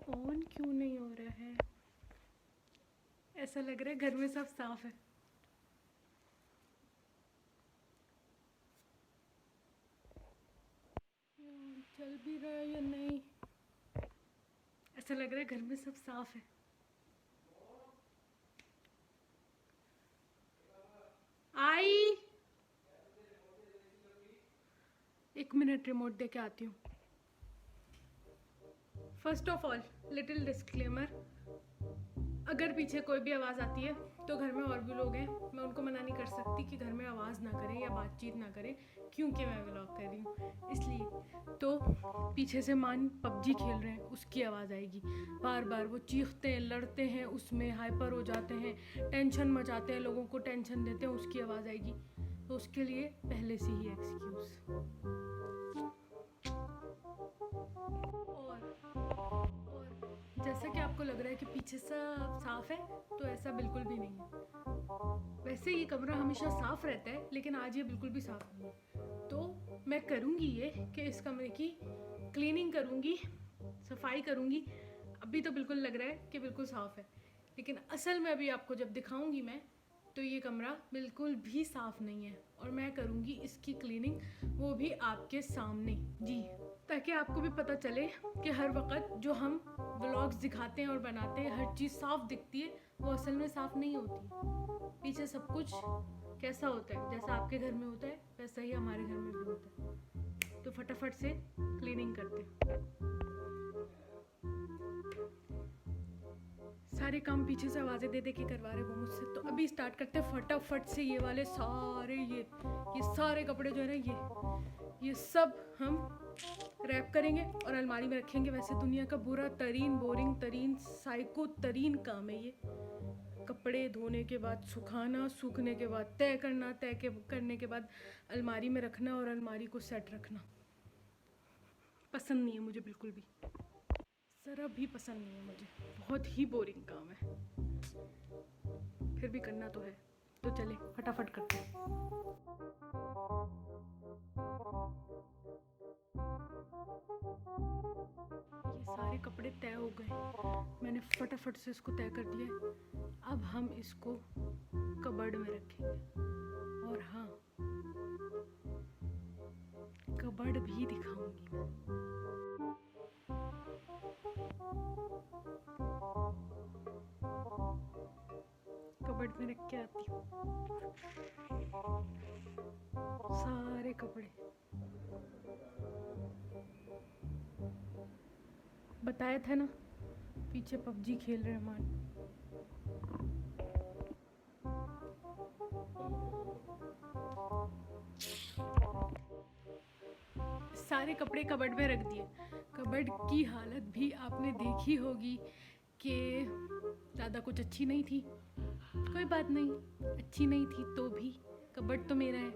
On क्यों नहीं हो रहा है? ऐसा लग रहा है घर में सब साफ है। चल भी रहा है या नहीं? ऐसा लग रहा है घर में सब साफ है। आई, 1 मिनट रिमोट दे के आती हूँ। First of all little disclaimer, अगर पीछे कोई भी आवाज़ आती है तो घर में और भी लोग हैं, मैं उनको मना नहीं कर सकती कि घर में आवाज़ ना करें या बातचीत ना करें, क्योंकि मैं व्लॉग कर रही हूँ इसलिए। तो पीछे से मान पबजी खेल रहे हैं उसकी आवाज़ आएगी, बार बार वो चीखते हैं, लड़ते हैं, उसमें हाइपर हो जाते हैं, टेंशन मचाते हैं, लोगों को टेंशन देते हैं, उसकी आवाज़ आएगी। तो उसके लिए पहले से ही एक्सक्यूज़। और जैसा कि आपको लग रहा है कि पीछे सब साफ है, तो ऐसा बिल्कुल भी नहीं है। वैसे ये कमरा हमेशा साफ रहता है, लेकिन आज ये बिल्कुल भी साफ नहीं है। तो मैं करूँगी ये कि इस कमरे की क्लीनिंग करूँगी, सफाई करूँगी। अभी तो बिल्कुल लग रहा है कि बिल्कुल साफ है, लेकिन असल में अभी आपको जब दिखाऊंगी मैं, तो ये कमरा बिल्कुल भी साफ नहीं है और मैं करूँगी इसकी क्लीनिंग, वो भी आपके सामने जी, ताकि आपको भी पता चले कि हर वक्त जो हम व्लॉग्स दिखाते हैं और बनाते हैं, हर चीज़ साफ दिखती है, वो असल में साफ नहीं होती। पीछे सब कुछ कैसा होता है, जैसा आपके घर में होता है वैसा ही हमारे घर में भी होता है। तो फटाफट से क्लीनिंग करते हैं। सारे काम पीछे से आवाज़ें दे दे के करवा रहे वो मुझसे, तो अभी स्टार्ट करते हैं फटाफट से। ये वाले सारे ये सारे कपड़े जो है ना, ये सब हम रैप करेंगे और अलमारी में रखेंगे। वैसे दुनिया का बुरा तरीन, बोरिंग तरीन, साइको तरीन काम है ये। कपड़े धोने के बाद सुखाना, सूखने के बाद तय करना, करने के बाद अलमारी में रखना और अलमारी को सेट रखना। पसंद नहीं है मुझे बिल्कुल भी, ज़रा भी पसंद नहीं है मुझे। बहुत ही बोरिंग काम है, फिर भी करना तो है। तो चले फटाफट करते हैं। ये सारे कपड़े तय हो गए, मैंने फटाफट से इसको तय कर दिया। अब हम इसको कबर्ड में रखेंगे। और हाँ, कबर्ड भी दिखाऊंगी मैं। कबर्ड में रख के आती हूँ सारे कपड़े। बताया था ना, पीछे पबजी खेल रहे हैं मान। सारे कपड़े कबर्ड में रख दिए। कबर्ड की हालत भी आपने देखी होगी कि ज़्यादा कुछ अच्छी नहीं थी। कोई बात नहीं, अच्छी नहीं थी तो भी कबर्ड तो मेरा है।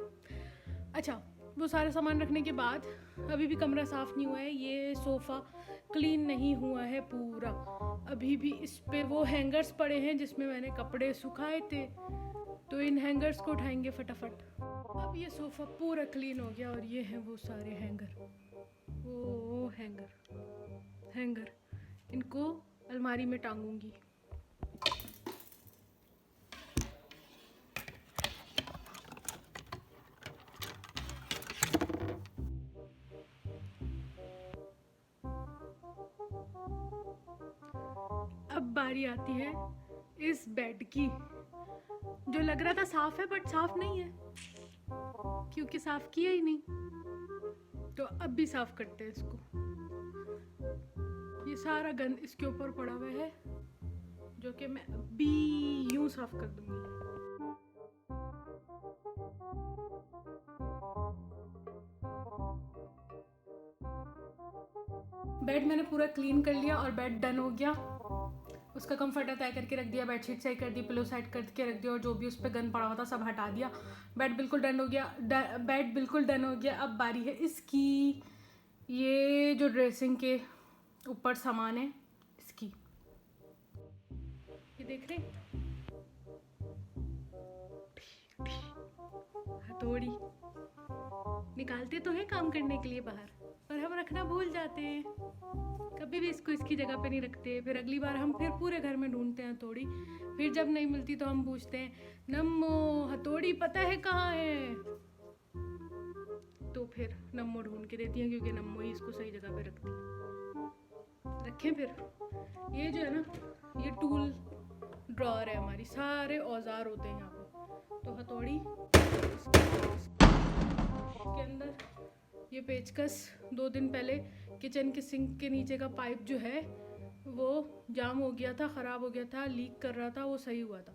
अच्छा, वो सारा सामान रखने के बाद अभी भी कमरा साफ़ नहीं हुआ है। ये सोफ़ा क्लीन नहीं हुआ है पूरा। अभी भी इस पे वो हैंगर्स पड़े हैं जिसमें मैंने कपड़े सुखाए थे, तो इन हैंगर्स को उठाएंगे फटाफट। अब ये सोफ़ा पूरा क्लीन हो गया और ये हैं वो सारे हैंगर। वो हैंगर इनको अलमारी में टांगूंगी। अब बारी आती है इस बेड की, जो लग रहा था साफ है बट साफ नहीं है, क्योंकि साफ किया ही नहीं। तो अब भी साफ करते हैं इसको। ये सारा गंद इसके ऊपर पड़ा हुआ है, जो कि मैं अभी यूं साफ कर दूंगी। बेड मैंने पूरा क्लीन कर लिया और बेड डन हो गया। उसका कंफर्टर तय करके रख दिया, बेडशीट सही कर दी, पिलो साइड करके रख दिया और जो भी उस पर गंद पड़ा हुआ था सब हटा दिया। बेड बिल्कुल डन हो गया। बेड बिल्कुल डन हो गया। अब बारी है इसकी, ये जो ड्रेसिंग के ऊपर सामान है इसकी, ये देख रहे हैं, हथौड़ी निकालते तो है काम करने के लिए बाहर, और हम रखना भूल जाते हैं, कभी भी इसको इसकी जगह पे नहीं रखते। फिर अगली बार हम फिर पूरे घर में ढूंढते हैं हथौड़ी। फिर जब नहीं मिलती तो हम पूछते हैं, नम्मो हथौड़ी पता है कहाँ है? तो फिर नम्मो ढूंढ के देती है, क्योंकि नम्मो ही इसको सही जगह पे रखती है। रखें फिर। ये जो है ना, ये टूल ड्रॉअर है, हमारी सारे औजार होते हैं यहाँ पे। तो हथौड़ी के अंदर, ये पेचकस 2 दिन पहले किचन के सिंक के नीचे का पाइप जो है वो जाम हो गया था, ख़राब हो गया था, लीक कर रहा था, वो सही हुआ था।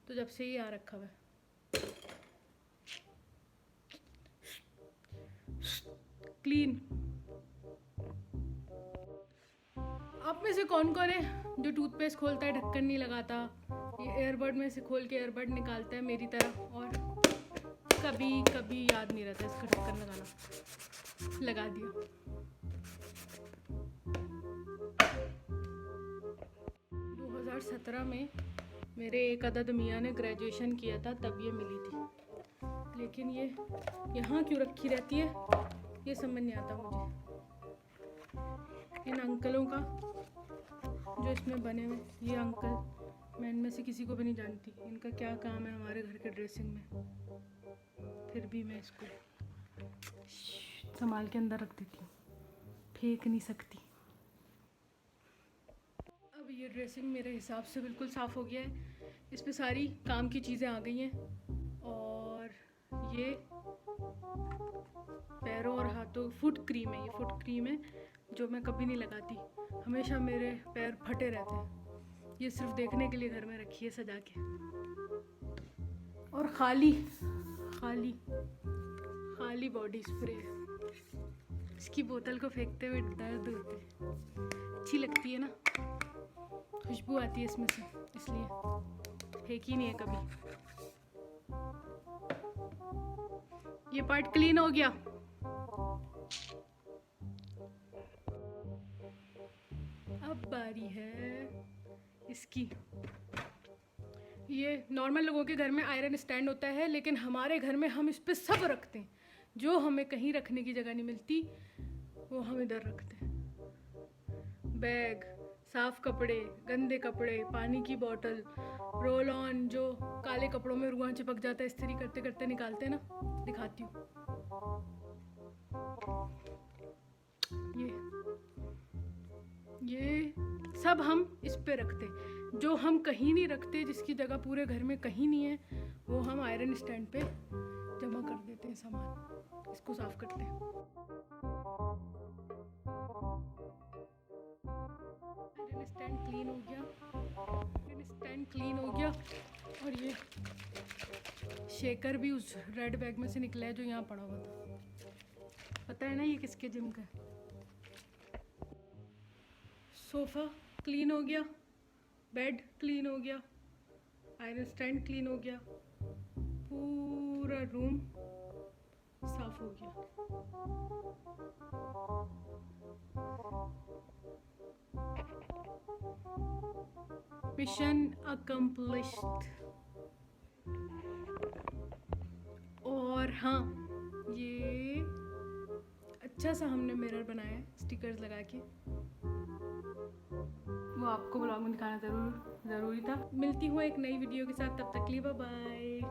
तो जब से ये यहाँ रखा हुआ है। क्लीन। आप में से कौन कौन है जो टूथपेस्ट खोलता है ढक्कन नहीं लगाता, ये एयरबड में से खोल के एयरबड निकालता है मेरी तरह, और कभी कभी याद नहीं रहता इसका ढक्कन लगाना, लगा दिया। दो 2017 में मेरे एक अदद मियाँ ने ग्रेजुएशन किया था, तब ये मिली थी। लेकिन ये यहाँ क्यों रखी रहती है ये समझ नहीं आता मुझे। इन अंकलों का जो इसमें बने हुए, ये अंकल, मैं इनमें से किसी को भी नहीं जानती, इनका क्या काम है हमारे घर के ड्रेसिंग में। फिर भी मैं इसको संभाल के अंदर रख देती हूँ, फेंक नहीं सकती। अब ये ड्रेसिंग मेरे हिसाब से बिल्कुल साफ़ हो गया है। इस पे सारी काम की चीज़ें आ गई हैं, और ये पैरों और हाथों फुट क्रीम है, ये फुट क्रीम है जो मैं कभी नहीं लगाती, हमेशा मेरे पैर फटे रहते हैं। ये सिर्फ देखने के लिए घर में रखी है सजा के। और खाली खाली खाली बॉडी स्प्रे है, इसकी बोतल को फेंकते हुए दर्द होते हैं। अच्छी लगती है ना, खुशबू आती है इसमें से, इसलिए फेंकी नहीं है कभी। ये पार्ट क्लीन हो गया। अब बारी है इसकी। ये नॉर्मल लोगों के घर में आयरन स्टैंड होता है, लेकिन हमारे घर में हम इस पे सब रखते हैं। जो हमें कहीं रखने की जगह नहीं मिलती वो हम इधर रखते हैं। बैग, साफ कपड़े, गंदे कपड़े, पानी की बोतल, रोल ऑन जो काले कपड़ों में रुआं चिपक जाता है, इस्त्री करते करते निकालते हैं ना, दिखाती हूँ। ये सब हम इस पे रखते हैं। जो हम कहीं नहीं रखते, जिसकी जगह पूरे घर में कहीं नहीं है, वो हम आयरन स्टैंड पे जमा कर देते हैं सामान। इसको साफ करते हैं। आयरन स्टैंड क्लीन हो गया, आयरन स्टैंड क्लीन हो गया। और ये शेकर भी उस रेड बैग में से निकला है जो यहाँ पड़ा हुआ था। पता है ना ये किसके जिम का है। सोफ़ा क्लीन हो गया, बेड क्लीन हो गया, आयरन स्टैंड क्लीन हो गया, पूरा रूम साफ हो गया। Mission accomplished. और हाँ, ये अच्छा सा हमने मिरर बनाया है स्टिकर्स लगा के, वो आपको ब्लॉग में दिखाना ज़रूरी था। मिलती हूँ एक नई वीडियो के साथ, तब तक के लिए बाय बाय।